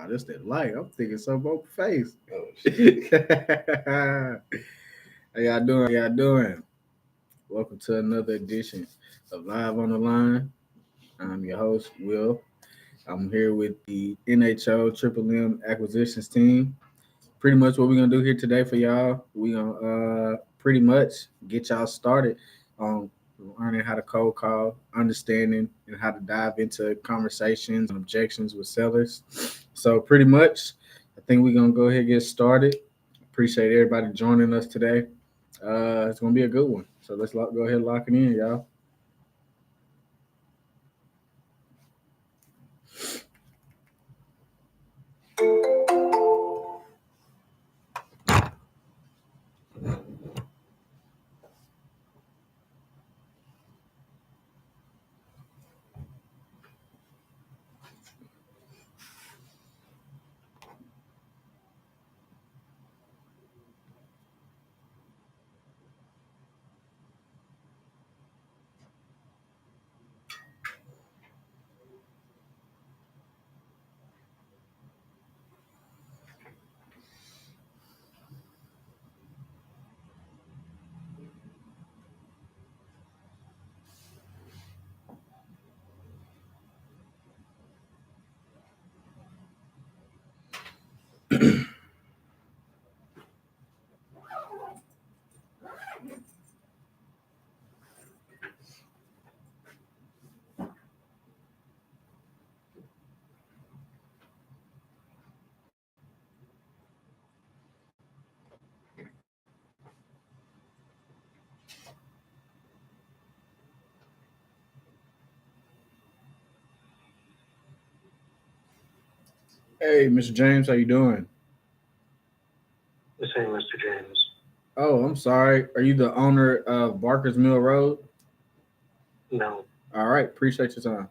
Oh, that's that light. I'm thinking something on my face. Oh shit. How y'all doing? How y'all doing? Welcome to another edition of Live on the Line. I'm your host, Will. I'm here with the NHO Triple M Acquisitions team. Pretty much what we're gonna do here today for y'all, we gonna pretty much get y'all started on learning how to cold call, understanding and how to dive into conversations and objections with sellers. So pretty much, I think we're gonna go ahead and get started. Appreciate everybody joining us today. It's gonna be a good one. So let's go ahead and lock it in, y'all. Hey, Mr. James, how you doing? The same, Mr. James. Oh, I'm sorry. Are you the owner of Barker's Mill Road? No. All right, appreciate your time.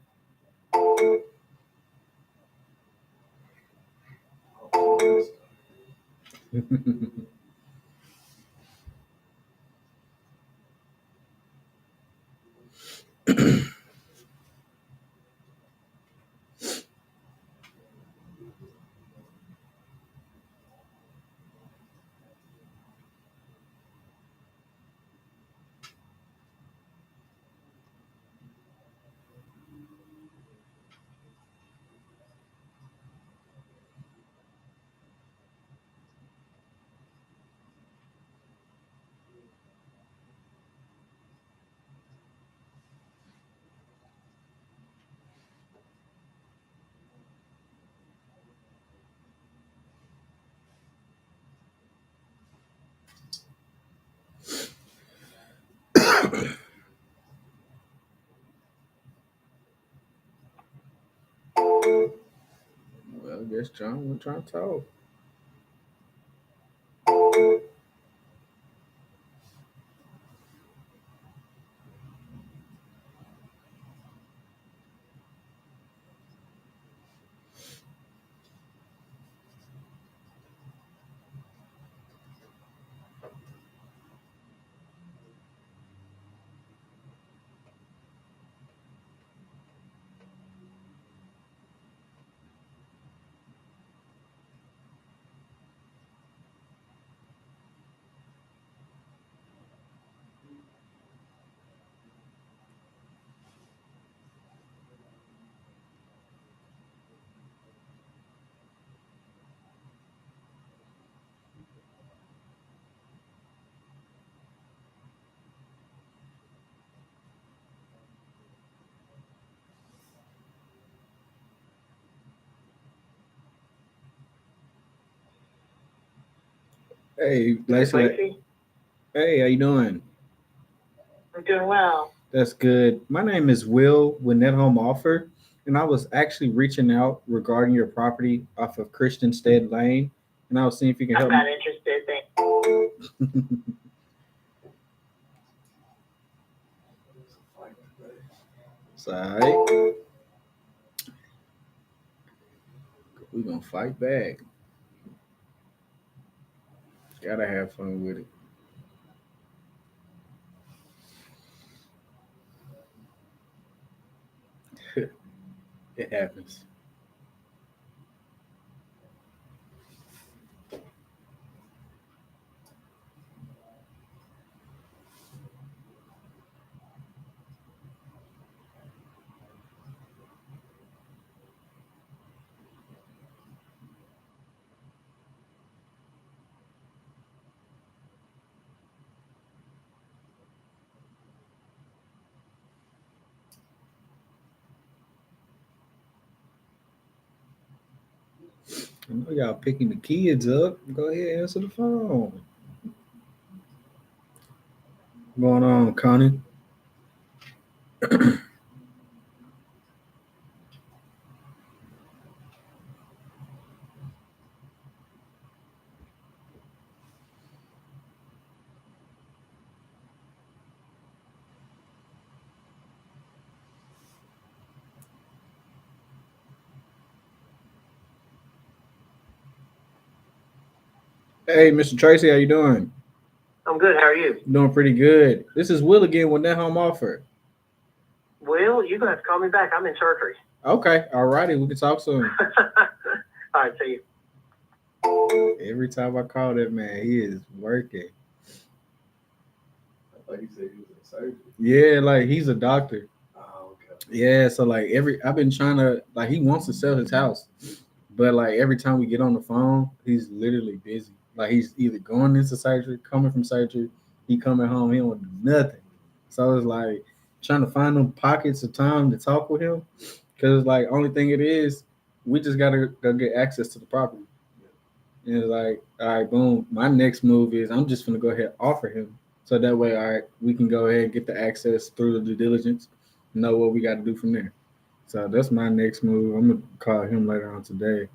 Well, I guess John was trying to talk. Hey, Mr. Lacey. Lacey? Hey, how you doing? I'm doing well. That's good. My name is Will with Net Home Offer, and I was actually reaching out regarding your property off of Christianstead Lane, and I was seeing if you can I'm help me. not interested. Thank So, all right, we're gonna fight back. Gotta have fun with it. It happens. I know y'all picking the kids up. Go ahead, answer the phone. What's going on, Connie? Hey, Mr. Tracy, how you doing? I'm good. How are you? Doing pretty good. This is Will again with Net Home Offer. Will, you're going to have to call me back. I'm in surgery. Okay, all righty, we can talk soon. All right, see you. Every time I call that man, he is working. I thought he said he was in surgery. Yeah, like he's a doctor. Oh, okay. Yeah, so like I've been trying to like he wants to sell his house, but like every time we get on the phone, he's literally busy. Like he's either going into surgery, coming from surgery, he coming home, he don't do nothing. So it's like trying to find them pockets of time to talk with him, because like only thing it is, we just gotta go get access to the property. And it's like, all right, boom. My next move is I'm just gonna go ahead and offer him, so that way, all right, we can go ahead and get the access through the due diligence, know what we got to do from there. So that's my next move. I'm gonna call him later on today.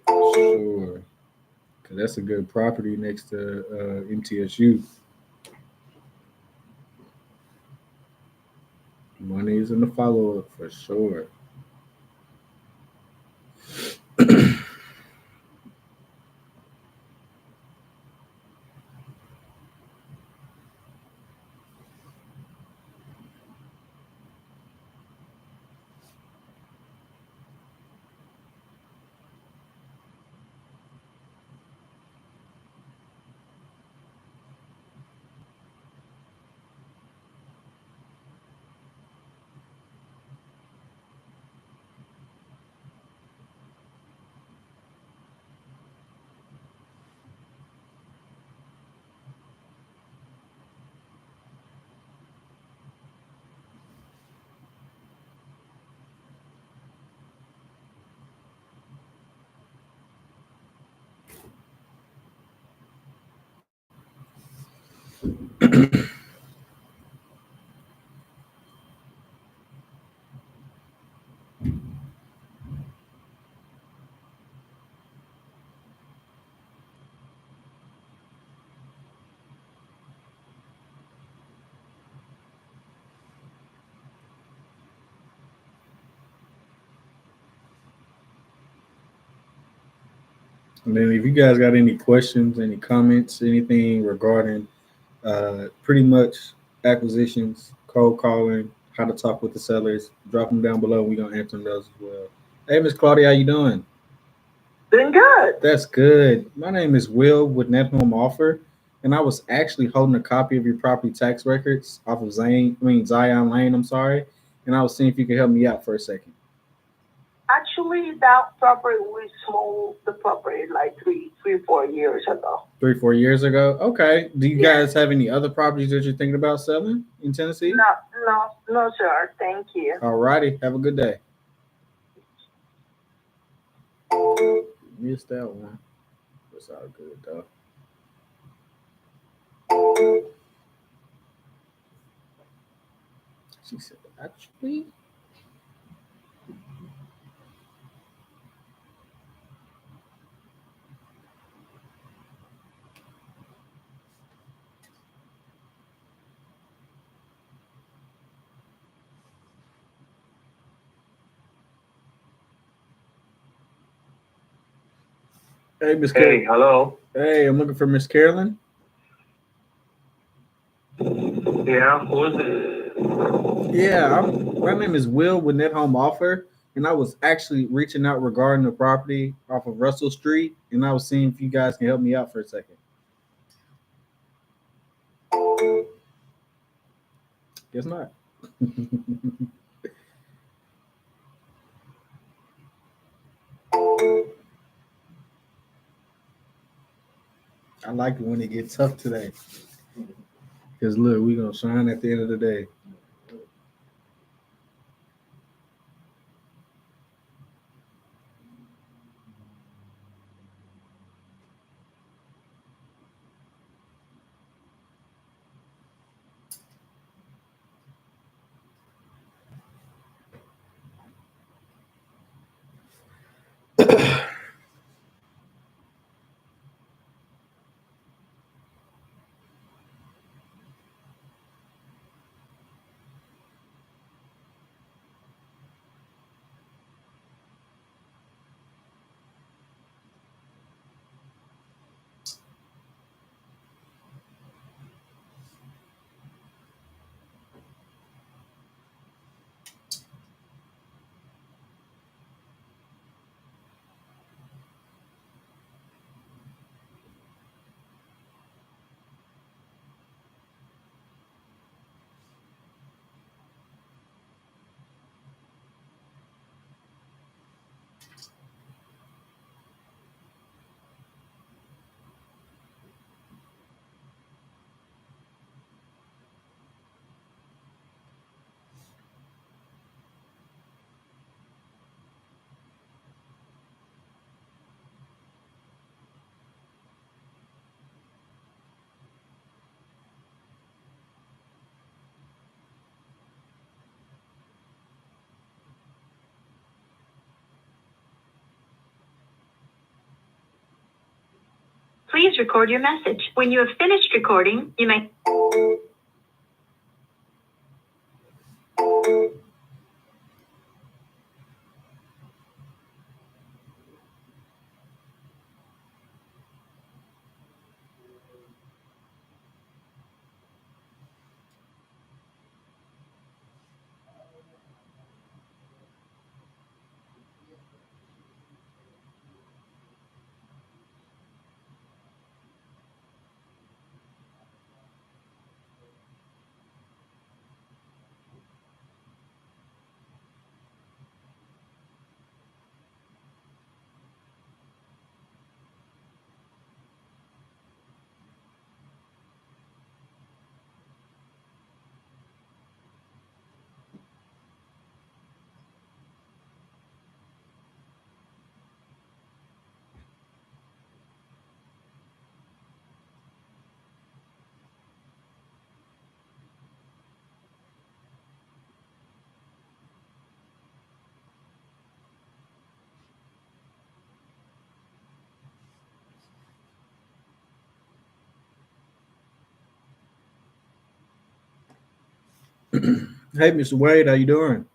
Sure, cause that's a good property next to MTSU. Money is in the follow up for sure. And then if you guys got any questions, any comments, anything regarding pretty much acquisitions, cold calling, how to talk with the sellers, drop them down below. We're gonna answer those as well. Hey, Miss Claudia, how you doing? Doing good. That's good. My name is Will with Net Home Offer, and I was actually holding a copy of your property tax records off of Zion Lane. I'm sorry, and I was seeing if you could help me out for a second. Actually, that property, we sold the property like 4 years ago. 3, 4 years ago. Okay. Do you Yeah. guys have any other properties that you're thinking about selling in Tennessee? No, sir. Thank you. All righty. Have a good day. Missed that one. It's all good though. She said, actually. Hey, Miss Carolyn. Hey, hello. Hey, I'm looking for Miss Carolyn. Yeah, who is it? Yeah, my name is Will with Net Home Offer, and I was actually reaching out regarding the property off of Russell Street, and I was seeing if you guys can help me out for a second. Guess not. I like it when it gets tough today. Because look, we're going to shine at the end of the day. Please record your message. When you have finished recording, you may. Hey, Mr. Wade, how you doing?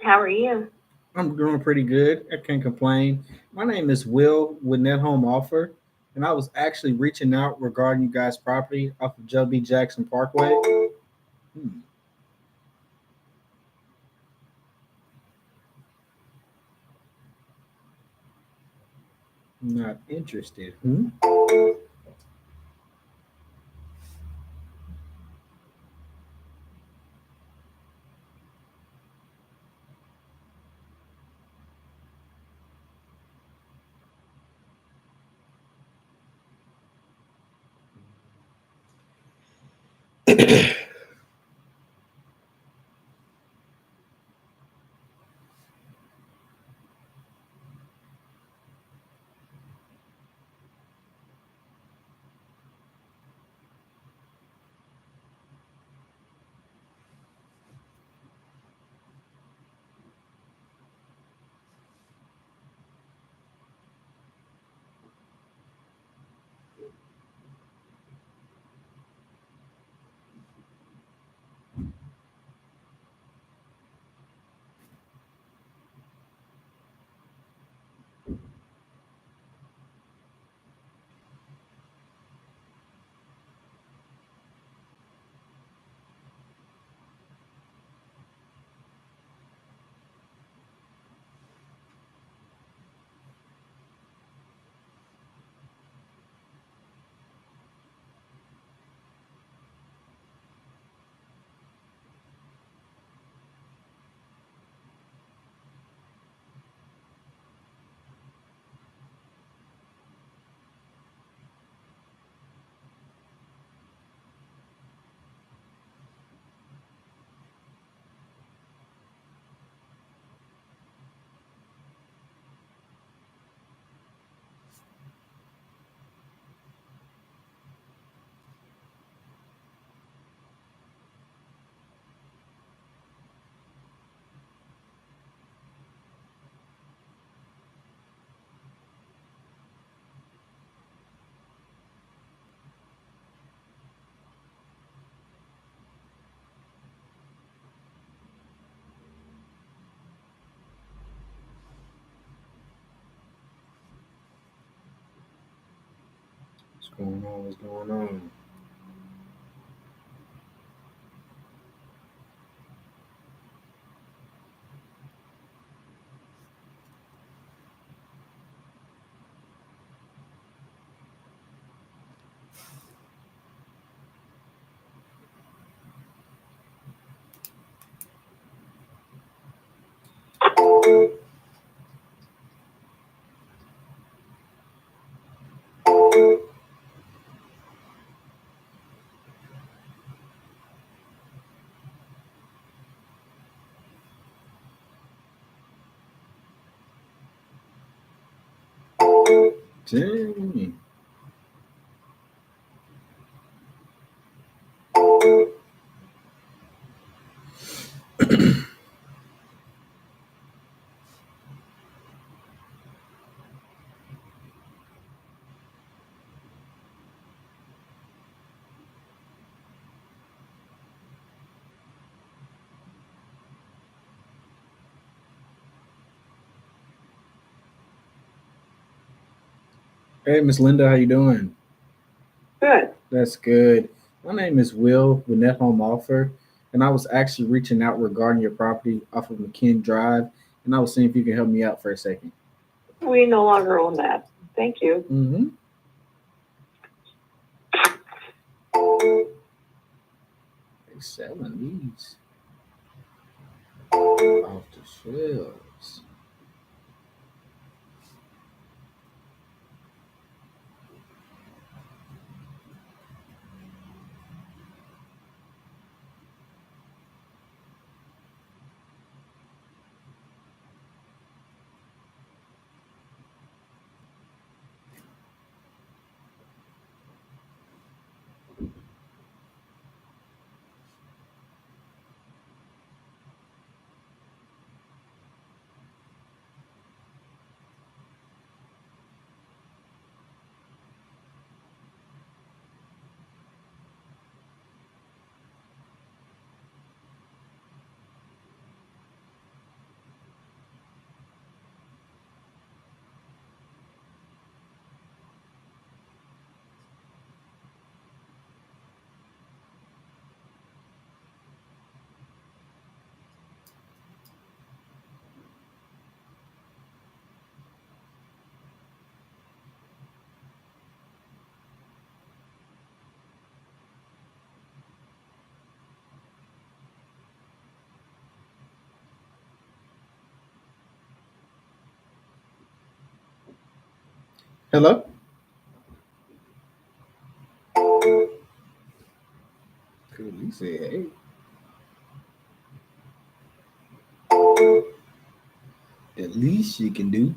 How are you? I'm doing pretty good. I can't complain. My name is Will with Net Home Offer, and I was actually reaching out regarding you guys' property off of Joe B. Jackson Parkway. Hmm, not interested. Hmm? What's going on? What's going on? Dang. Hey, Miss Linda, how you doing? Good. That's good. My name is Will with Net Home Offer, and I was actually reaching out regarding your property off of McKinn Drive, and I was seeing if you can help me out for a second. We no longer own that. Thank you. Mm-hmm. They selling these off the shelves. Hello? Cool. You said, hey. At least you can do.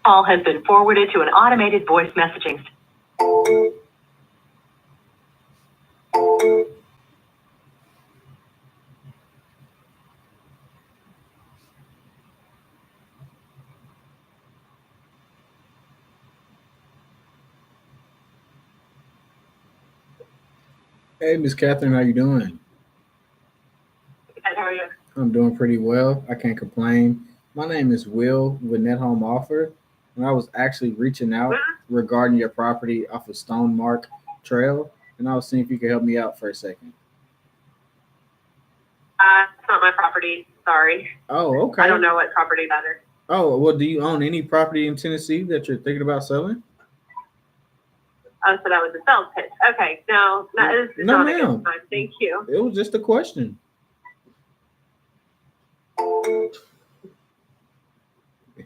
Call has been forwarded to an automated voice messaging. Hey, Miss Catherine, how you doing? How are you? I'm doing pretty well. I can't complain. My name is Will with Net Home Offer, and I was actually reaching out regarding your property off of Stone Mark Trail, and I was seeing if you could help me out for a second. It's not my property. Sorry. Oh, okay. I don't know what property that is. Oh, well, do you own any property in Tennessee that you're thinking about selling? Oh, so that was a sales pitch. Okay. No, that is No, not a ma'am. good time. Thank you. It was just a question.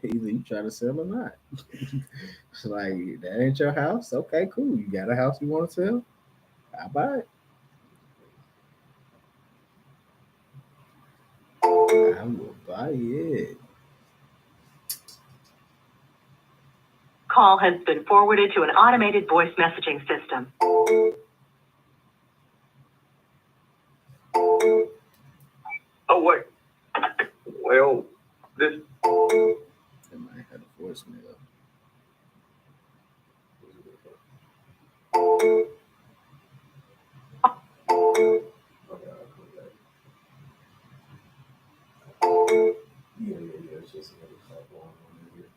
Either you try to sell or not. It's like, that ain't your house? Okay, cool. You got a house you want to sell? I'll buy it. I will buy it. Call has been forwarded to an automated voice messaging system. Oh, what? Well, this. I might have voicemail. Okay, I'll put that. Yeah. It's just another call going on in here.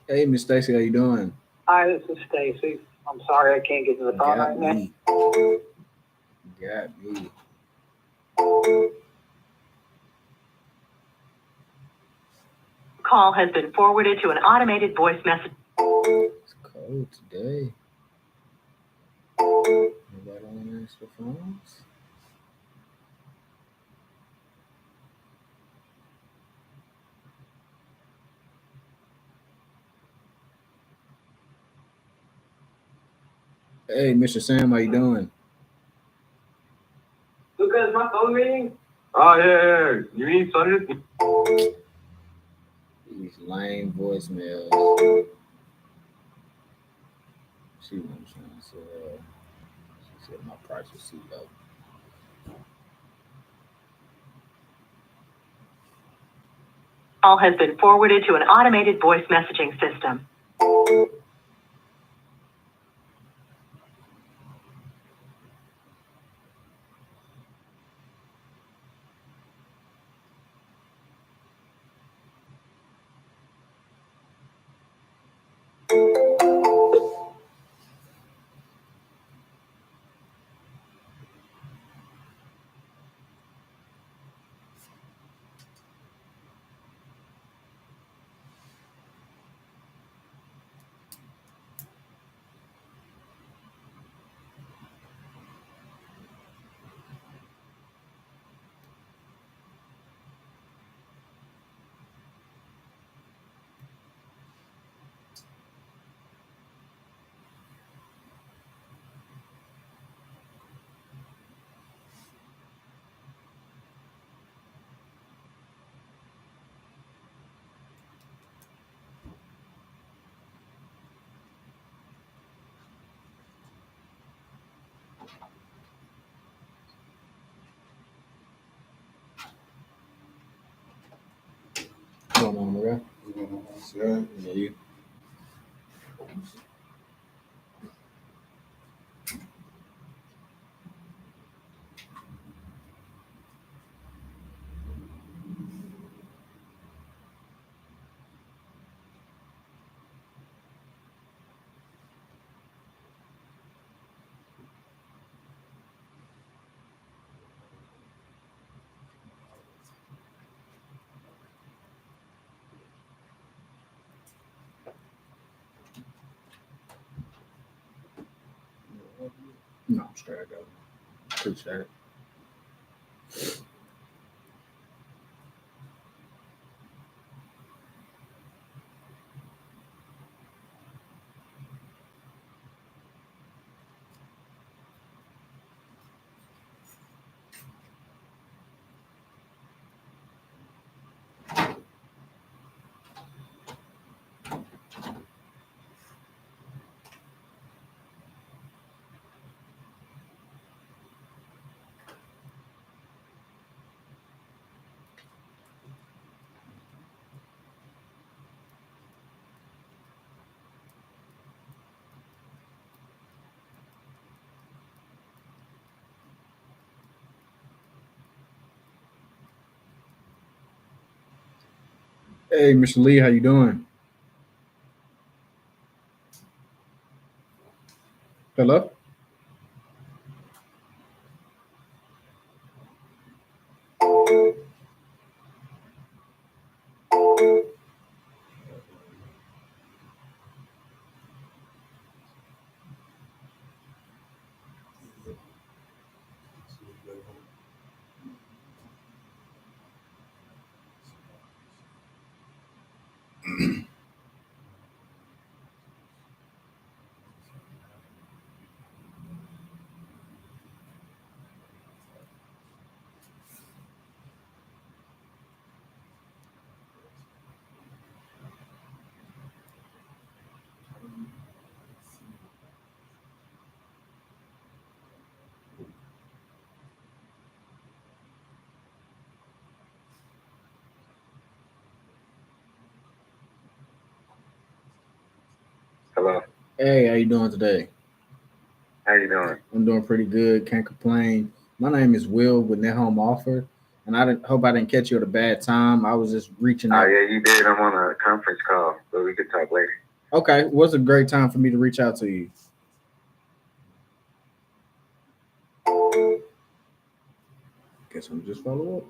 Hey, Miss Stacy, how you doing? Hi, this is Stacy. I'm sorry I can't get to the phone Got right now. me. Got me. Call has been forwarded to an automated voice message. It's cold today. Nobody want to answer the phones? Hey, Mr. Sam, how you doing? Because my phone ringing? Oh, yeah. You need something? These lame voicemails. She was trying to say, she said my price was too low. Call has been forwarded to an automated voice messaging system. What's going on, bro? Sure. Yeah, you. No, I'm straight. I got it. Appreciate it. Hey, Mr. Lee, how you doing? Hello? Hey, how you doing today? How you doing? I'm doing pretty good. Can't complain. My name is Will with Net Home Offer, and hope I didn't catch you at a bad time. I was just reaching Oh out. yeah, you did. I'm on a conference call, but we could talk later. Okay, what's a great time for me to reach out to you? Guess I'm just follow up.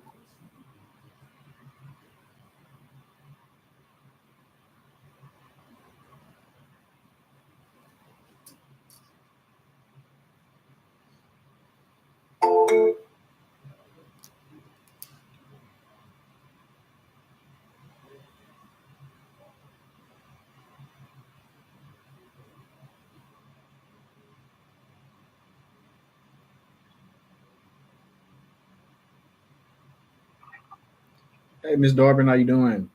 Hey, Miss Darbin, how you doing?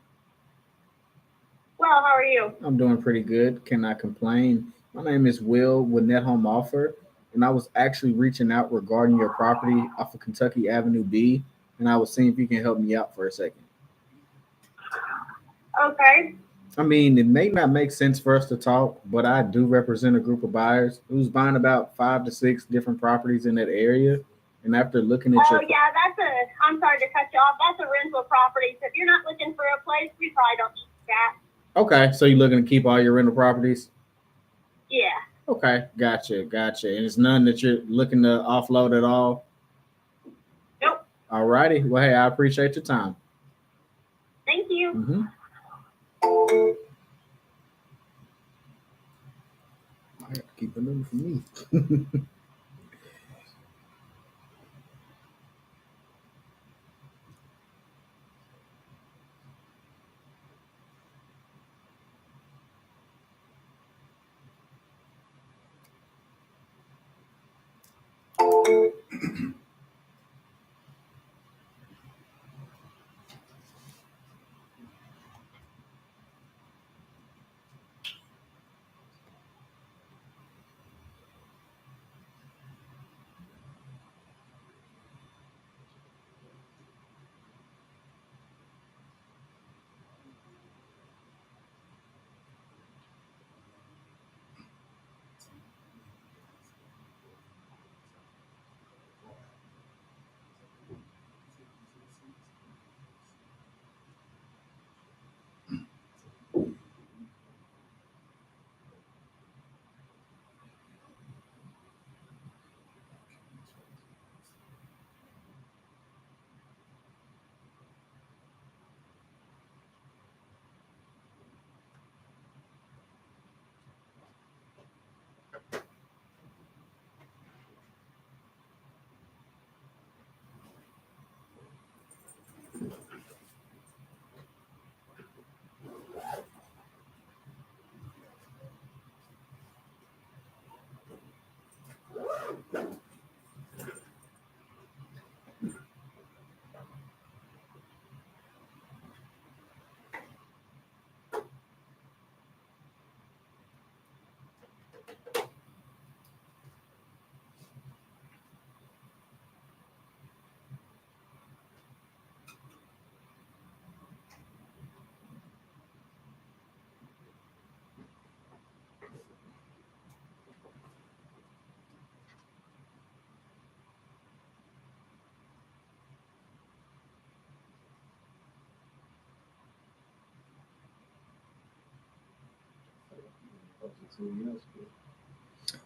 Well, how are you? I'm doing pretty good. Cannot complain. My name is Will with Net Home Offer, and I was actually reaching out regarding your property off of Kentucky Avenue B, and I was seeing if you can help me out for a second. Okay. I mean, it may not make sense for us to talk, but I do represent a group of buyers who's buying about 5 to 6 different properties in that area. And after looking at Oh, your, yeah, I'm sorry to cut you off. That's a rental property. So if you're not looking for a place, we probably don't need that. okay, so you're looking to keep all your rental properties? Yeah. Okay, gotcha. And it's none that you're looking to offload at all? Nope. All righty. Well, hey, I appreciate your time. Thank you. Mm-hmm. I have to keep a number for me.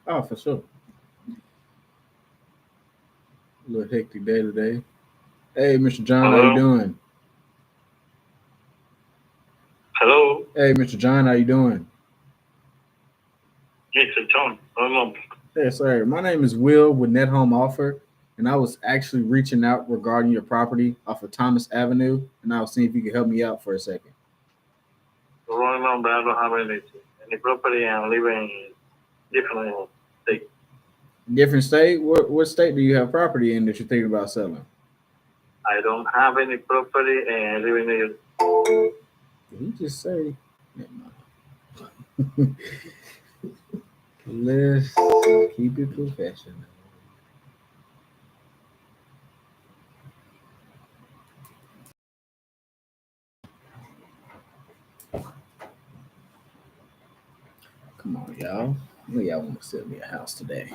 Oh, for sure. A little hectic day today. Hey, Mr. John, how you Hello. doing? Hello. Hey, Mr. John, how you doing? Yes, it's John. Hello. Yes, sir. My name is Will with Net Home Offer, and I was actually reaching out regarding your property off of Thomas Avenue, and I was seeing if you could help me out for a second. Wrong number. I don't have any property. I'm living in different state. Different state? What state do you have property in that you're thinking about selling? I don't have any property and I live in New Did he just say? Never mind. Let's keep it professional. Come on, y'all. I know y'all want to sell me a house today.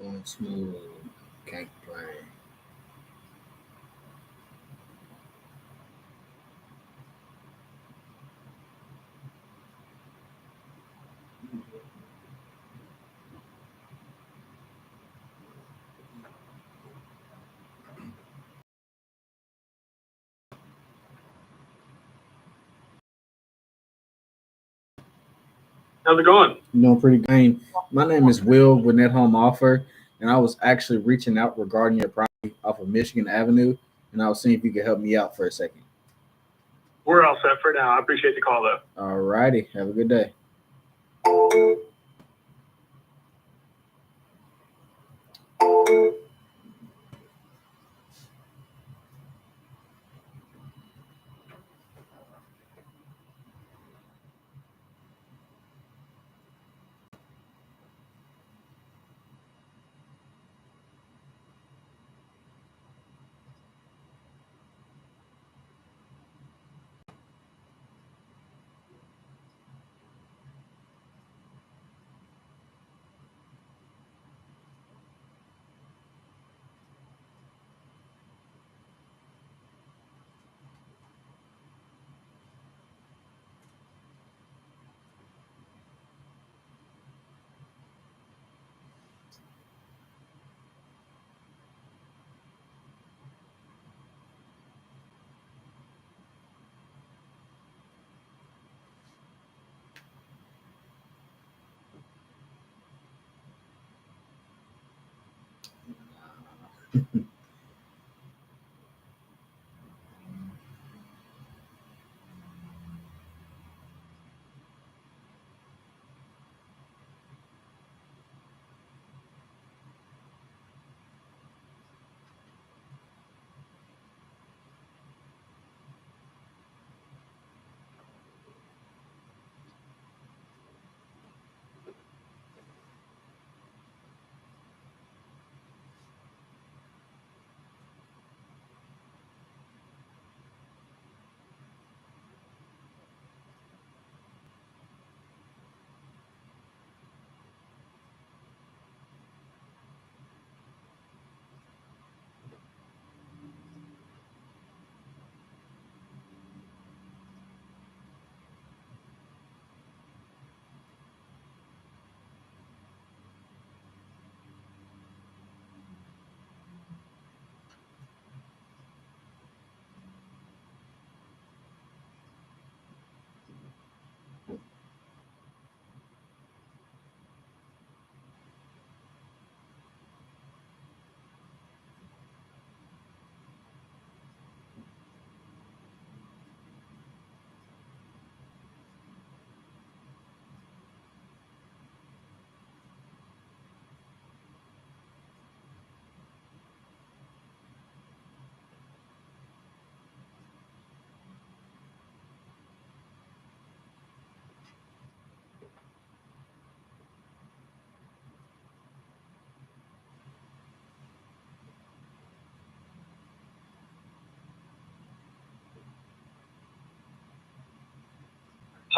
Going smooth. Can't complain. How's it going? You know, pretty good. My name is Will with Net Home Offer, and I was actually reaching out regarding your property off of Michigan Avenue, and I was seeing if you could help me out for a second. We're all set for now. I appreciate the call, though. All righty. Have a good day.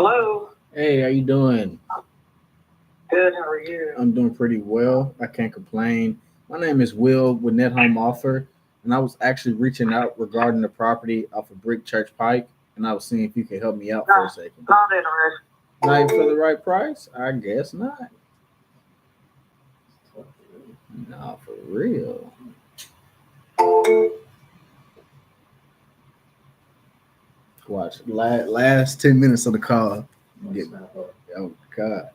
Hello. Hey, how you doing? Good. How are you? I'm doing pretty well. I can't complain. My name is Will with Net Home Offer, and I was actually reaching out regarding the property off of Brick Church Pike, and I was seeing if you could help me out for a second. Not interested. Not even for the right price? I guess not. Nah, for real. Watch last 10 minutes of the call. Oh God.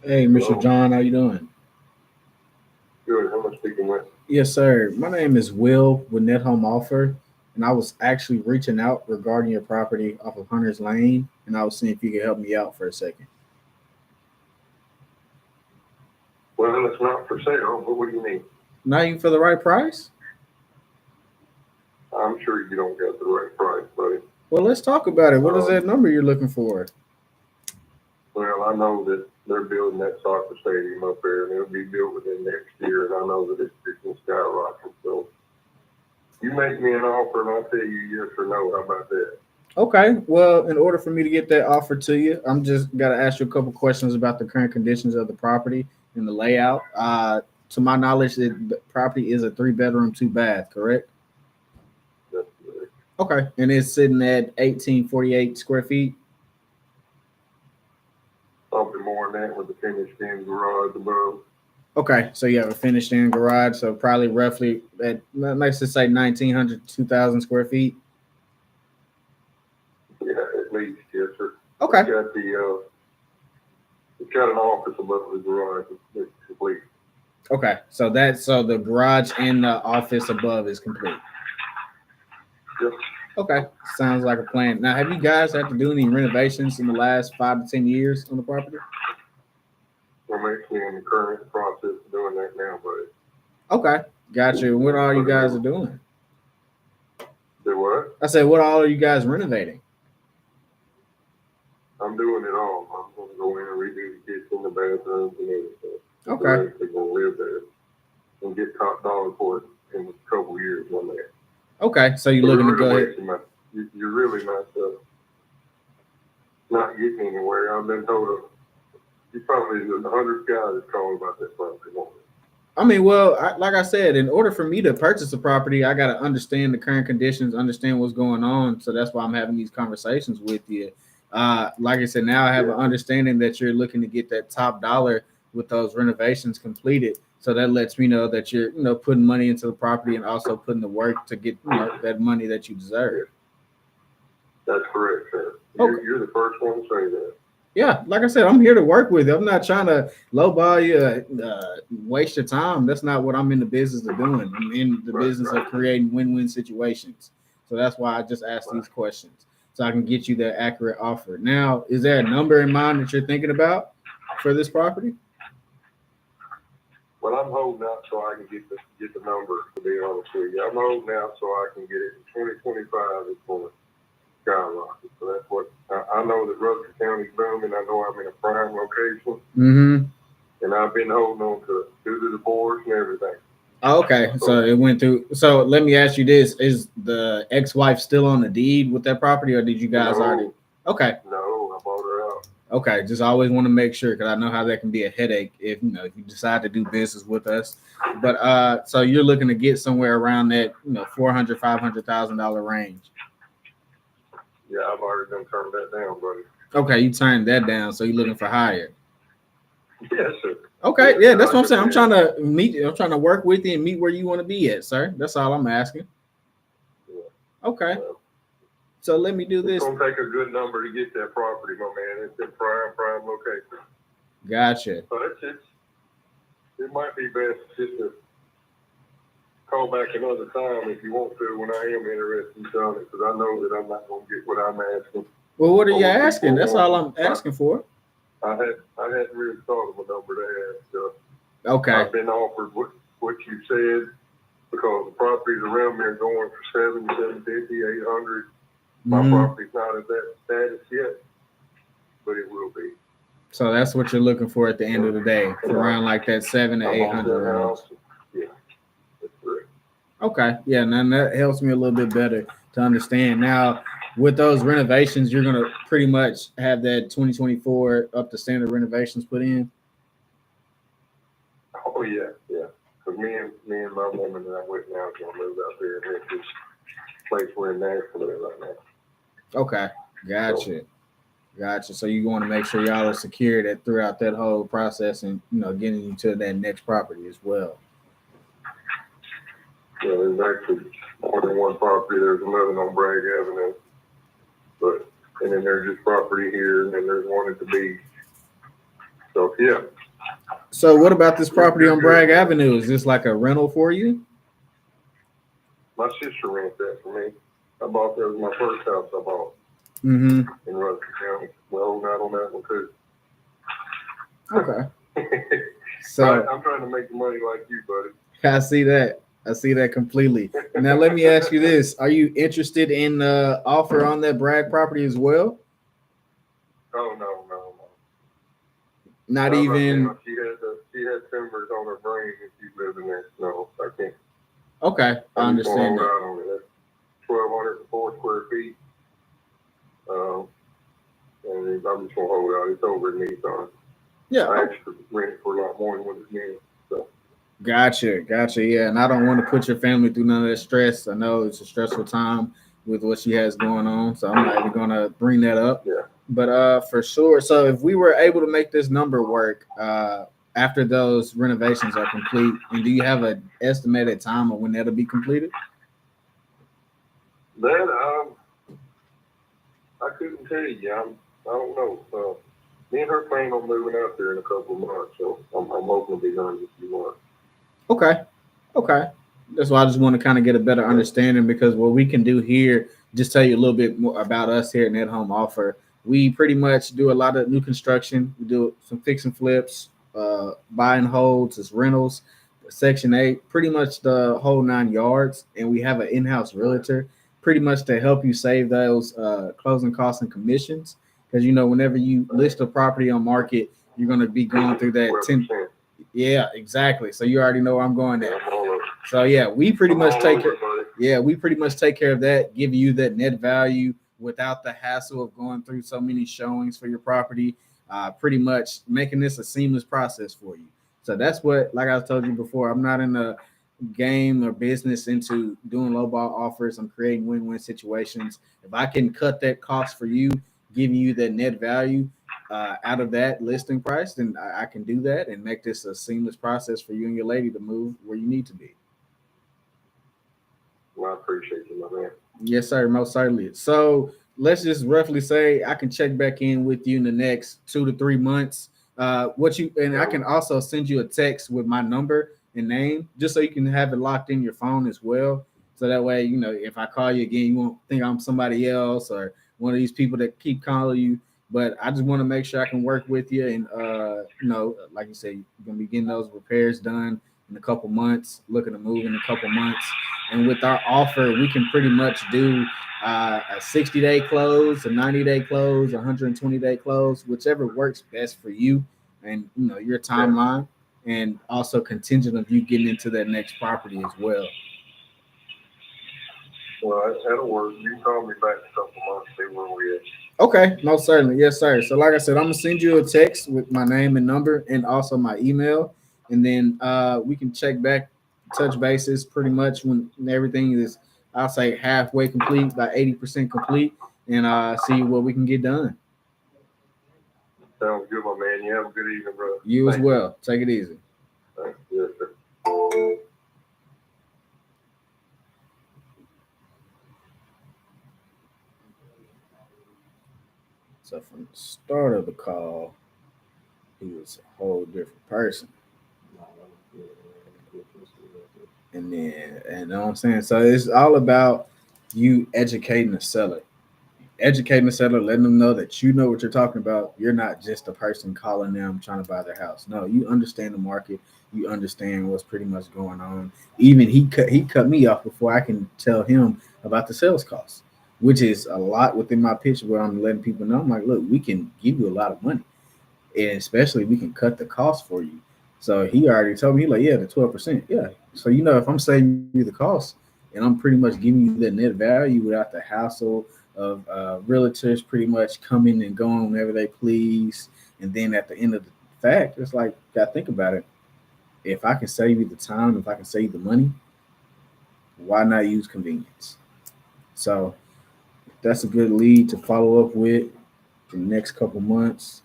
Hey, Mr. Hello. John, how you doing? Good. How much speaking with? Yes, sir. My name is Will with Net Home Offer, and I was actually reaching out regarding your property off of Hunter's Lane, and I was seeing if you could help me out for a second. Well, it's not for sale, but what do you need? Not even for the right price? I'm sure you don't get the right price, buddy. Well, let's talk about it. What is that number you're looking for? Well, I know that they're building that soccer stadium up there, and it'll be built within next year, and I know that it's freaking skyrocketing. So you make me an offer, and I'll tell you yes or no. How about that? Okay. Well, in order for me to get that offer to you, I'm just got to ask you a couple questions about the current conditions of the property and the layout. To my knowledge, the property is a 3-bedroom, 2-bath, correct? That's good. Okay. And it's sitting at 1848 square feet. Something more than that with the finished in garage above. Okay, so you have a finished in garage, so probably roughly at let's just say 1,900 to 2,000 square feet. Yeah, at least, yes, sir. Okay. It's got an office above the garage. It's complete. Okay, so the garage and the office above is complete. Yep. Okay, sounds like a plan. Now, have you guys had to do any renovations in the last 5 to 10 years on the property? I'm actually in the current process of doing that now, but Okay, gotcha. What all you guys are doing? do what? I said, what all are you guys renovating? I'm doing it all. I'm going to go in and redo the kitchen, the bathrooms, and everything. Okay. We're actually going to live there and get top dollar for it in a couple of years on that. Okay, so you're looking to go ahead. You're really not getting anywhere. I've been told you probably there's 100 guys calling about that property. I mean, well, like I said, in order for me to purchase a property, I got to understand the current conditions, understand what's going on. So that's why I'm having these conversations with you. Like I said, now I have an understanding that you're looking to get that top dollar with those renovations completed. So that lets me know that you're, putting money into the property and also putting the work to get, that money that you deserve. That's correct, sir. Okay. You're the first one to say that. Yeah, like I said, I'm here to work with you. I'm not trying to lowball you, waste your time. That's not what I'm in the business of doing. I'm in the business of creating win-win situations. So that's why I just asked these questions, so I can get you the accurate offer. Now, is there a number in mind that you're thinking about for this property? Well, I'm holding out so I can get the number, to be honest with you. I'm holding out so I can get it in 2025. It's going to skyrocket. So that's what I know that Rutherford County's booming. I know I'm in a prime location. Mm-hmm. And I've been holding on to due to the divorce and everything. Oh, okay, so it went through. So let me ask you this: is the ex-wife still on the deed with that property, or did you guys already? Okay. No, I bought her out. Okay, just always want to make sure, because I know how that can be a headache if if you decide to do business with us. But so you're looking to get somewhere around that $400,000-$500,000 range. Yeah, I've already done turned that down, buddy. Okay, you turned that down, so you're looking for higher. Yes, sir. Okay, yeah, that's what I'm saying. I'm trying to meet. I'm trying to work with you and meet where you want to be at, sir. That's all I'm asking. Yeah. Okay. So let me do this. It's gonna take a good number to get that property, my man. It's in prime location. Gotcha. But it might be best just to call back another time if you want to, when I am interested in selling it, because I know that I'm not gonna get what I'm asking. Well, what are you asking? That's all I'm asking for. I hadn't really thought of a number to ask. Okay. I've been offered what you said, because the properties around me are going for $750, $800. My property's not at that status yet, but it will be. So that's what you're looking for at the end of the day, around like that $700 to $800. Yeah, that's correct. Okay, yeah, and that helps me a little bit better to understand. Now, with those renovations, you're gonna pretty much have that 2024 up to standard renovations put in. Oh yeah. Because me and my woman that I'm with now is gonna move out there and rent this place we're in Nashville right now. Okay, gotcha. So you want to make sure y'all are secure that throughout that whole process, and getting you to that next property as well. Yeah, there's actually more than one property. There's another on Bragg Avenue, and then there's this property here, and then there's one at the beach. So yeah. So what about this property on Bragg Avenue? Is this like a rental for you? My sister rented that for me. I bought that was my first house I bought. Mm-hmm. In Rutherford County. Well, not on that one too. Okay. So I'm trying to make the money like you, buddy. I see that completely. Now let me ask you this: are you interested in the offer on that Bragg property as well? Oh no. Not even. Right, she had timbers on her brain if she lived in there. No, I can't. Okay, I understand that. On it. That's 1,204 square feet. And I'm just gonna hold out. It's over in Nissan. Yeah. I actually rent it for a lot more than what it's new. So. Gotcha. Yeah, and I don't want to put your family through none of that stress. I know it's a stressful time with what she has going on, so I'm not even gonna bring that up. Yeah. But for sure. So if we were able to make this number work after those renovations are complete, and do you have an estimated time of when that'll be completed? That I couldn't tell you. I don't know. Me and her plan on moving out there in a couple of months, so I'm hoping to be done in a few months. Okay. That's why I just want to kind of get a better understanding, because what we can do here just tell you a little bit more about us here at Net Home Offer. We pretty much do a lot of new construction. We do some fix and flips, buy and holds, it's rentals, Section 8, pretty much the whole 9 yards. And we have an in house realtor pretty much to help you save those closing costs and commissions. Because, whenever you list a property on market, you're going to be going through that 10. 12%. Yeah, exactly. So you already know where I'm going Yeah, there. I'm all over. So yeah, we pretty I'm much all take over care. it, buddy. Yeah, we pretty much take care of that, give you that net value without the hassle of going through so many showings for your property. Pretty much making this a seamless process for you. So that's what, like I told you before, I'm not in a game or business into doing lowball offers. I'm creating win-win situations. If I can cut that cost for you, giving you that net value out of that listing price, then I can do that and make this a seamless process for you and your lady to move where you need to be. Well, I appreciate you, my man. Yes, sir. Most certainly. So let's just roughly say I can check back in with you in the next 2 to 3 months. I can also send you a text with my number and name just so you can have it locked in your phone as well. So that way, if I call you again, you won't think I'm somebody else or one of these people that keep calling you. But I just want to make sure I can work with you and like you said, you're gonna be getting those repairs done in a couple months, looking to move in a couple months. And with our offer, we can pretty much do a 60-day close, a 90-day close, a 120-day close, whichever works best for you and your timeline, and also contingent of you getting into that next property as well. Well, that'll work. You can call me back in a couple months, see where we at. Okay, most certainly. Yes, sir. So like I said, I'm gonna send you a text with my name and number and also my email. And then we can check back, touch bases pretty much when everything is, I'll say, halfway complete, by 80% complete, and see what we can get done. Sounds good, my man. You have a good evening, brother. You as Thank you. well. Take it easy. Thanks. Yes, sir. So from the start of the call, he was a whole different person. And then, and you know what I'm saying? So it's all about you educating the seller. Educating the seller, letting them know that you know what you're talking about. You're not just a person calling them trying to buy their house. No, you understand the market. You understand what's pretty much going on. Even he cut me off before I can tell him about the sales costs, which is a lot within my pitch where I'm letting people know. I'm like, look, we can give you a lot of money, and especially we can cut the cost for you. So he already told me, like, yeah, the 12%. Yeah. So if I'm saving you the cost and I'm pretty much giving you the net value without the hassle of realtors pretty much coming and going whenever they please, and then at the end of the fact, it's like, gotta think about it. If I can save you the time, if I can save you the money, why not use convenience? So that's a good lead to follow up with in the next couple months.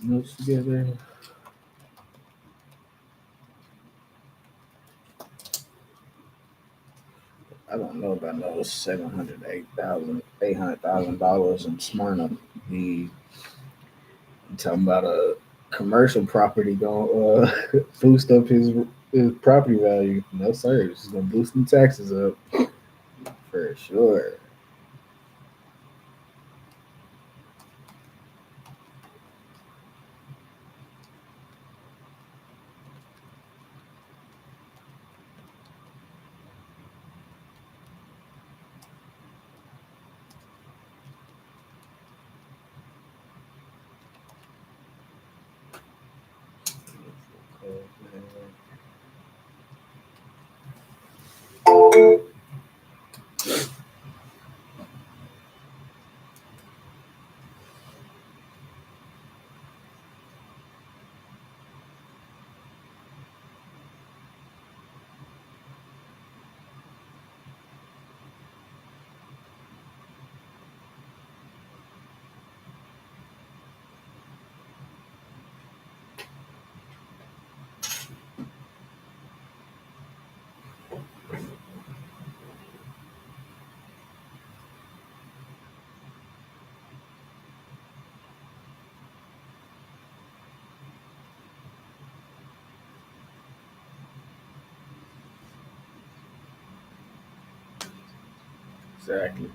Notes together. I don't know about no $800,000 in Smyrna. He talking about a commercial property going boost up his property value. No sir, this is gonna boost the taxes up for sure. Exactly.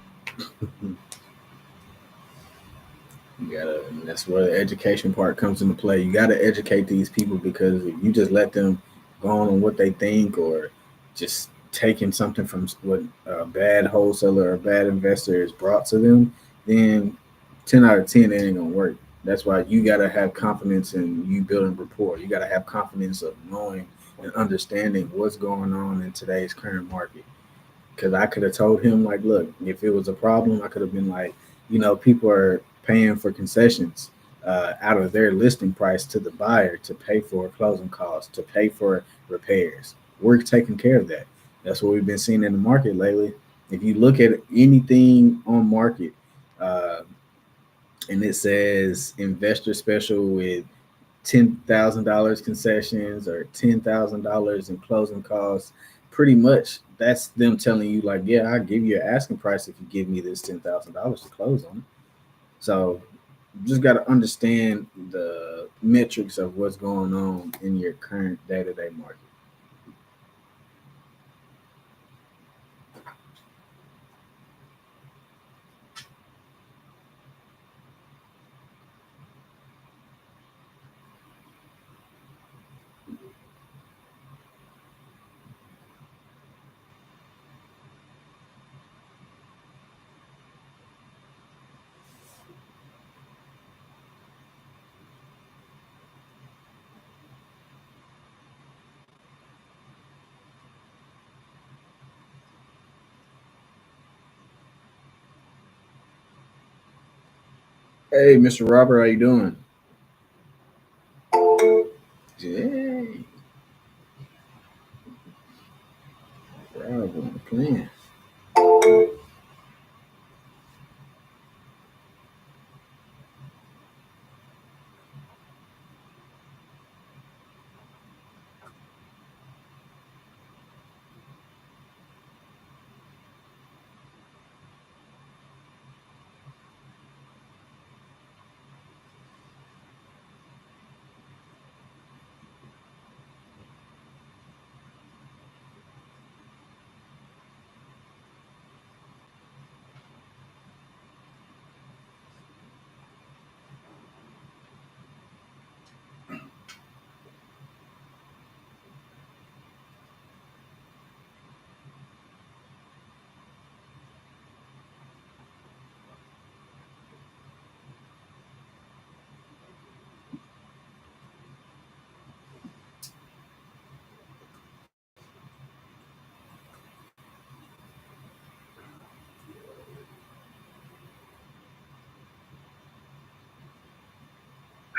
And that's where the education part comes into play. You gotta educate these people because if you just let them go on what they think or just taking something from what a bad wholesaler or a bad investor is brought to them, then 10 out of 10 it ain't gonna work. That's why you gotta have confidence in you building rapport. You gotta have confidence of knowing and understanding what's going on in today's current market. Because I could have told him like, look, if it was a problem, I could have been like, people are paying for concessions out of their listing price to the buyer to pay for closing costs, to pay for repairs. We're taking care of that. That's what we've been seeing in the market lately. If you look at anything on market, uh, and it says investor special with $10,000 concessions or $10,000 in closing costs. Pretty much, that's them telling you like, yeah, I'll give you an asking price if you give me this $10,000 to close on. So, you just got to understand the metrics of what's going on in your current day-to-day market. Hey, Mr. Robert, how you doing? Hey, Robert, plan.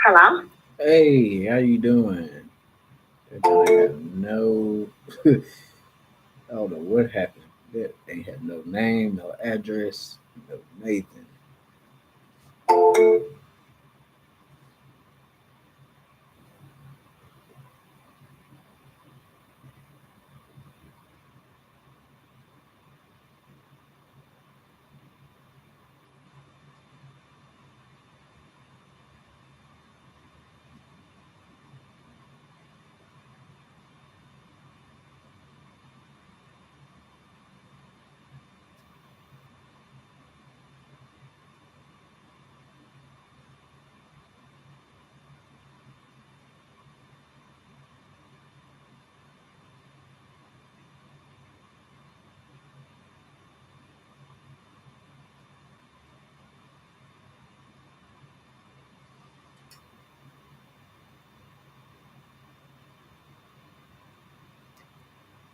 Hello? Hey, how you doing? That joint had no, I don't know what happened. That ain't had no name, no address, no Nathan.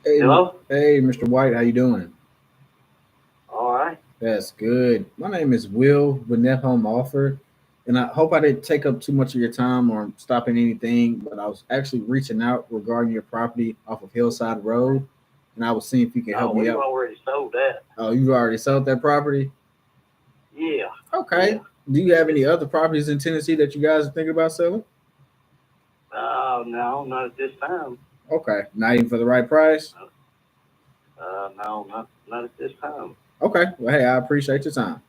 Hey, Hello? hey, Mr. White, how you doing? All right. That's good. My name is Will with Net Home Offer, and I hope I didn't take up too much of your time or stopping anything. But I was actually reaching out regarding your property off of Hillside Road, and I was seeing if you could No, help me we've out. already sold that. Oh, you've already sold that property? Yeah. Okay. Yeah. Do you have any other properties in Tennessee that you guys are thinking about selling? No, not at this time. Okay, not even for the right price. No, not at this time. Okay, well, hey, I appreciate your time.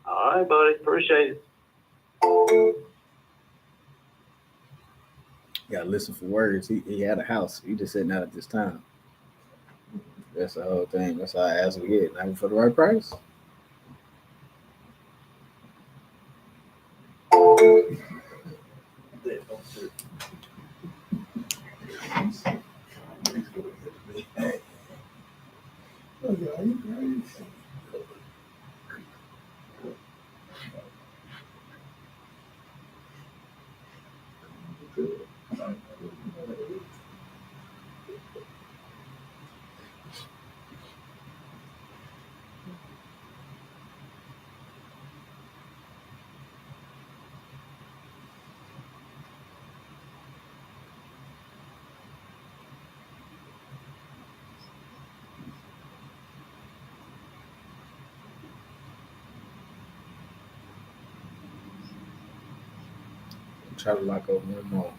All right, buddy. Appreciate it. You gotta listen for words. He had a house. He just said not at this time. That's the whole thing. That's how I ask to get. Not for the right price. Try to lock up one more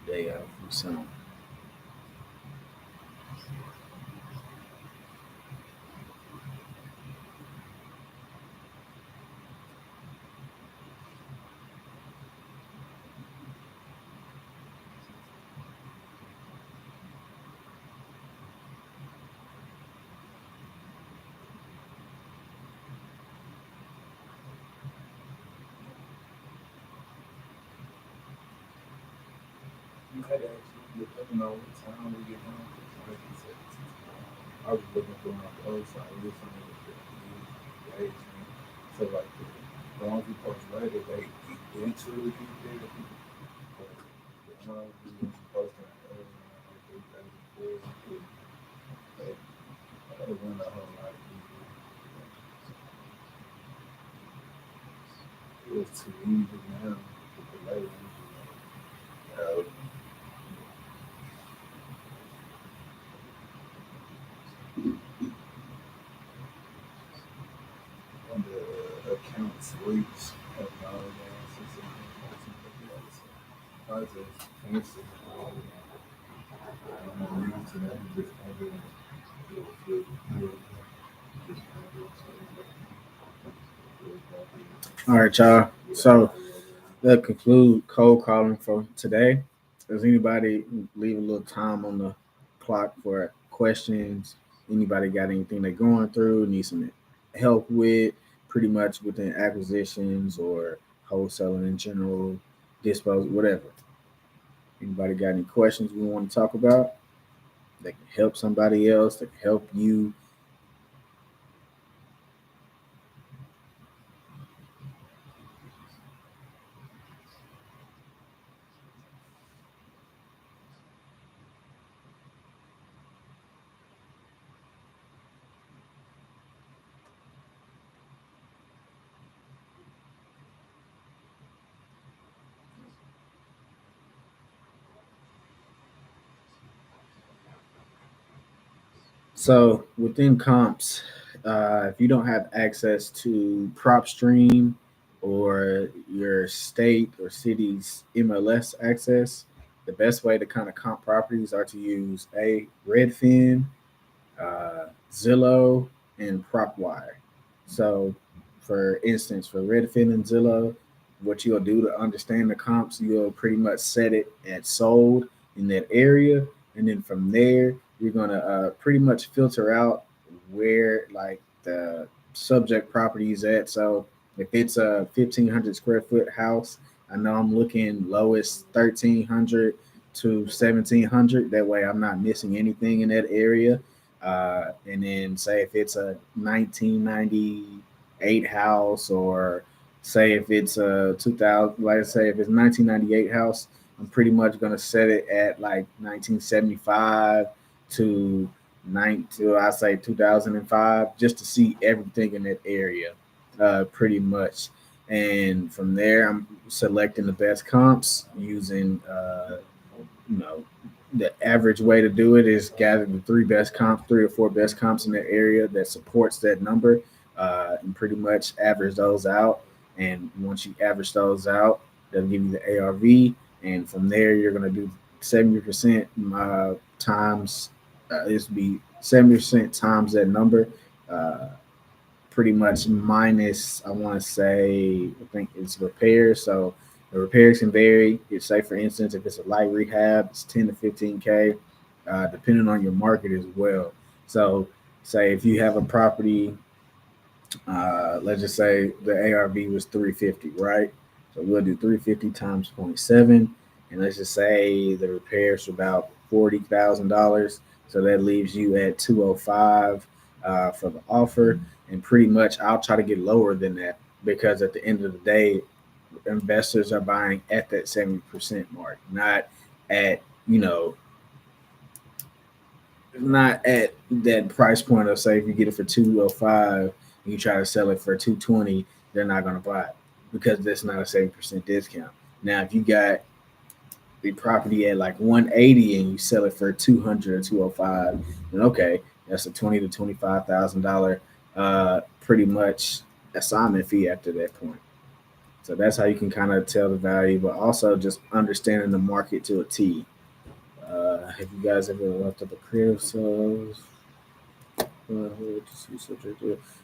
day out from some. You had to actually look up and know what time we get home. Like you said, I was looking for my clothes, so I was trying to look at the age. So, like, the ones we post later, they eventually get there. But the ones we was posting earlier, like 3:34, they went a whole lot of people. It was too easy now with the ladies. And the accounts reach have all the I just fancy. I'm used to that. Just All right, y'all. So that conclude cold calling for today. Does anybody leave a little time on the clock for questions? Anybody got anything they're going through, need some help with, pretty much within acquisitions or wholesaling in general, dispose, whatever. Anybody got any questions we want to talk about that can help somebody else, that can help you? So within comps, if you don't have access to prop stream or your state or city's MLS access, the best way to kind of comp properties are to use a Redfin, Zillow, and PropWire. So, for instance, for Redfin and Zillow, what you'll do to understand the comps, you'll pretty much set it at sold in that area, and then from there, you're gonna pretty much filter out where like the subject property is at. So, if it's a 1,500 square foot house, I know I'm looking lowest 1,300 to 1,700. That way, I'm not missing anything in that area. And then say if it's a 1998 house, or say if it's a 2000, like I say if it's 1998 house, I'm pretty much gonna set it at like 1975 to I say 2005, just to see everything in that area, pretty much. And from there, I'm selecting the best comps using you know, the average way to do it is gather the three best comps, three or four best comps in that area that supports that number, and pretty much average those out. And once you average those out, they'll give you the ARV, and from there you're gonna do 70% times. This would be 70% times that number. Uh, Pretty much minus, I want to say, I think it's repairs. So the repairs can vary. It's say for instance, if it's a light rehab, it's 10 to 15K. depending on your market as well. So, say if you have a property, let's just say the ARV was 350, right? So we'll do 350 times zero point 0.7, and let's just say the repairs are about $40,000. So that leaves you at 205 for the offer, and pretty much I'll try to get lower than that because at the end of the day, investors are buying at that 70% mark, not at you know not at that price point of say if you get it for 205 and you try to sell it for 220, they're not going to buy it because that's not a 70% discount. Now, if you got the property at like 180 and you sell it for 200 or 205, then okay, that's a 20 to $25,000 pretty much assignment fee after that point. So that's how you can kind of tell the value, but also just understanding the market to a T. Have you guys ever left up a creative sales?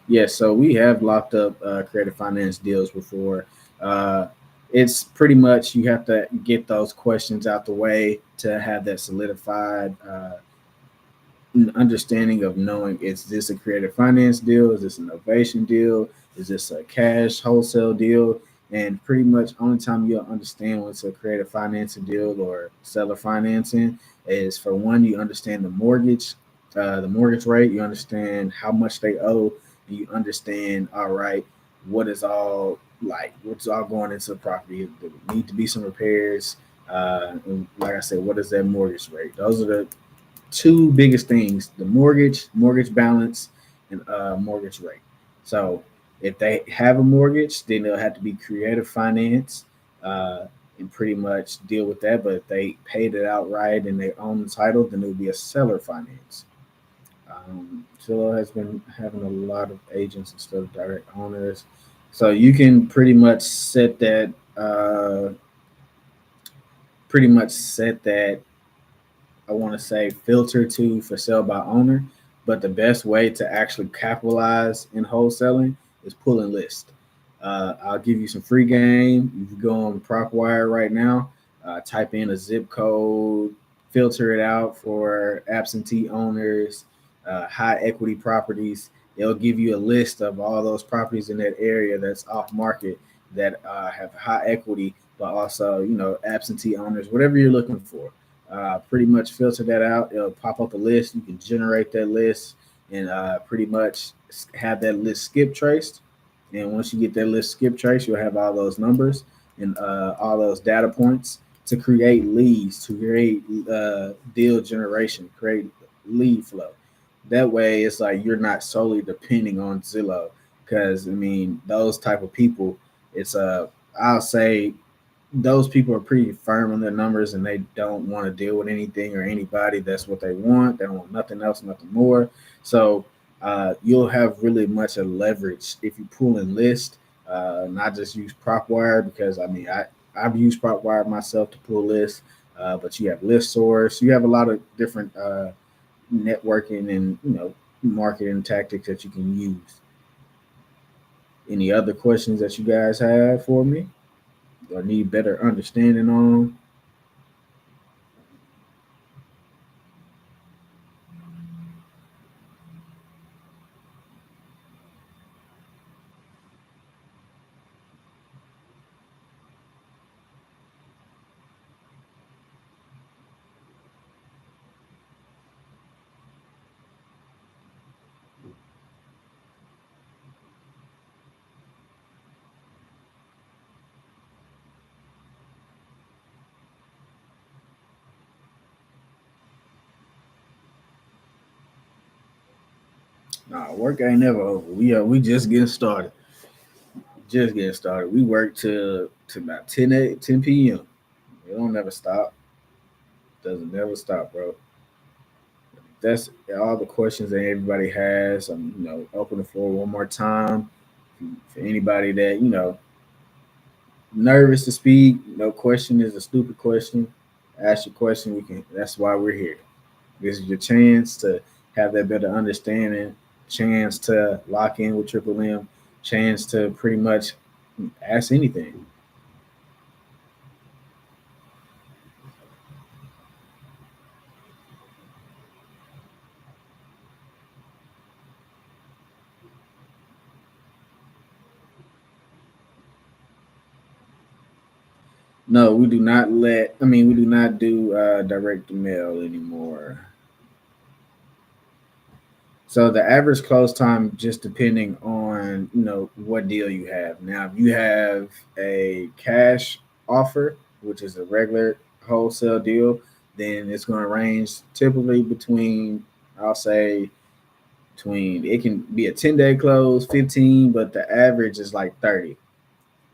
Yeah, so we have locked up creative finance deals before. Uh, it's pretty much you have to get those questions out the way to have that solidified understanding of knowing is this a creative finance deal? Is this an innovation deal? Is this a cash wholesale deal? And pretty much only time you'll understand what's a creative financing deal or seller financing is for one, you understand the mortgage rate, you understand how much they owe, and you understand, all right, what is all like, what's all going into the property. There need to be some repairs. And like I said, what is that mortgage rate? Those are the two biggest things: the mortgage balance, and mortgage rate. So if they have a mortgage, then they'll have to be creative finance and pretty much deal with that. But if they paid it outright and they own the title, then it would be a seller finance. Zillow has been having a lot of agents instead of direct owners. So you can pretty much set that I want to say filter to for sale by owner, but the best way to actually capitalize in wholesaling is pulling list. I'll give you some free game. You can go on PropWire right now, type in a zip code, filter it out for absentee owners, high equity properties. It'll give you a list of all those properties in that area that's off market that have high equity, but also absentee owners, whatever you're looking for. Pretty much filter that out. It'll pop up a list. You can generate that list and pretty much have that list skip traced. And once you get that list skip traced, you'll have all those numbers and all those data points to create leads, to create deal generation, create lead flow. That way, it's like you're not solely depending on Zillow because I mean those type of people. It's I'll say those people are pretty firm on their numbers and they don't want to deal with anything or anybody. That's what they want. They don't want nothing else, nothing more. So you'll have really much of leverage if you pull in list, not just use PropWire because I mean I've used PropWire myself to pull lists, but you have list source. You have a lot of different networking and marketing tactics that you can use. Any other questions that you guys have for me or need better understanding on? Nah, work ain't never over. We just getting started. Just getting started. We work to about 10 p.m. It don't never stop. Doesn't never stop, bro. That's all the questions that everybody has. I'm open the floor one more time for anybody that nervous to speak. No question is a stupid question. Ask your question. We can. That's why we're here. This is your chance to have that better understanding, chance to lock in with Triple M, chance to pretty much ask anything. No, we do not let. I mean, we do not do direct mail anymore. So the average close time just depending on what deal you have. Now, if you have a cash offer, which is a regular wholesale deal, then it's going to range typically between, I'll say, between it can be a 10-day close, 15, but the average is like 30.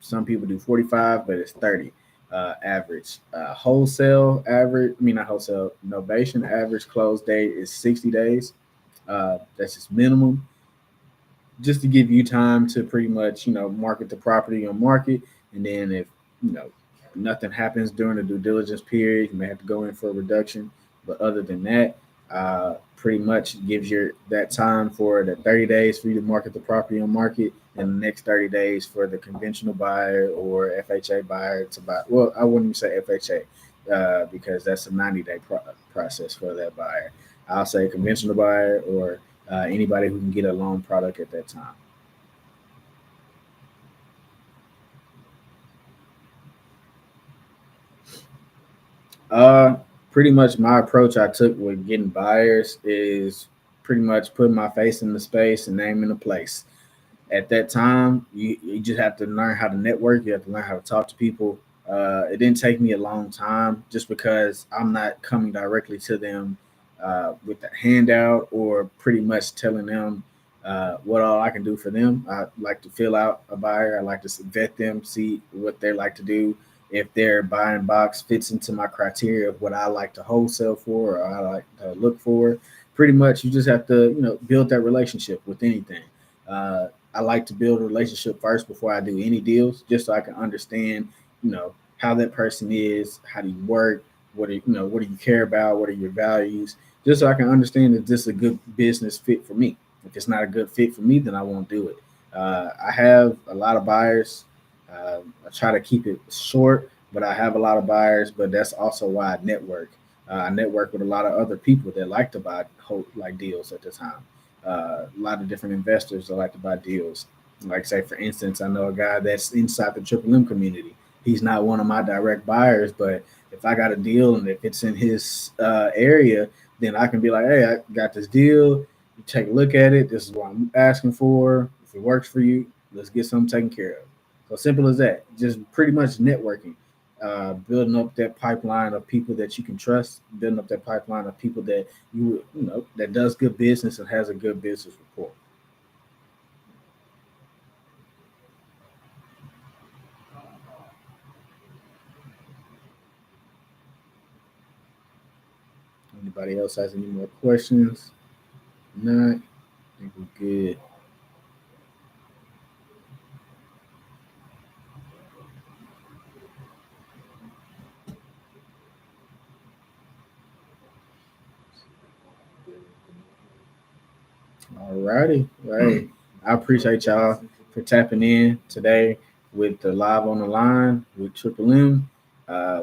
Some people do 45, but it's 30 average. Wholesale average, I mean not wholesale, novation average close date is 60 days. That's just minimum, just to give you time to pretty much market the property on market, and then if you know nothing happens during the due diligence period, you may have to go in for a reduction. But other than that, pretty much gives you that time for the 30 days for you to market the property on market, and the next 30 days for the conventional buyer or FHA buyer to buy. Well, I wouldn't even say FHA because that's a 90-day process for that buyer. I'll say conventional buyer or anybody who can get a loan product at that time. Uh, Pretty much my approach I took with getting buyers is pretty much putting my face in the space and name in the place. At that time, you just have to learn how to network. You have to learn how to talk to people. It didn't take me a long time just because I'm not coming directly to them with a handout or pretty much telling them what all I can do for them. I like to fill out a buyer. I like to vet them, see what they like to do. If their buying box fits into my criteria of what I like to wholesale for or I like to look for, pretty much you just have to build that relationship with anything. I like to build a relationship first before I do any deals, just so I can understand, how that person is, how do you work, what do you care about, what are your values, just so I can understand if this is a good business fit for me. If it's not a good fit for me, then I won't do it. I have a lot of buyers. I try to keep it short, but I have a lot of buyers. But that's also why I network. I network with a lot of other people that like to buy like deals at the time. A lot of different investors that like to buy deals. Like say, for instance, I know a guy that's inside the Triple M community. He's not one of my direct buyers, but if I got a deal and if it's in his area, then I can be like, hey, I got this deal. You take a look at it. This is what I'm asking for. If it works for you, let's get something taken care of. So simple as that. Just pretty much networking, building up that pipeline of people that you can trust, building up that pipeline of people that that does good business and has a good business rapport. Anybody else has any more questions? Not, I think we're good. All righty. Right. I appreciate y'all for tapping in today with the Live on the Line with Triple M.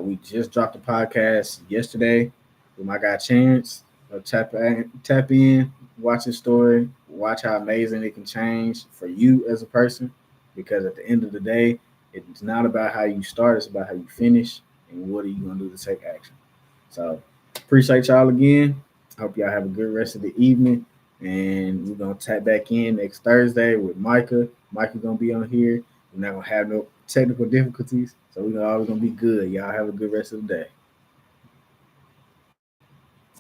We just dropped the podcast yesterday with my guy Chance. Tap in, watch his story, watch how amazing it can change for you as a person. Because at the end of the day, it's not about how you start, it's about how you finish and what are you going to do to take action. So appreciate y'all again. Hope y'all have a good rest of the evening. And we're gonna tap back in next Thursday with Micah. Micah's gonna be on here. We're not gonna have no technical difficulties, so we're always gonna be good. Y'all have a good rest of the day.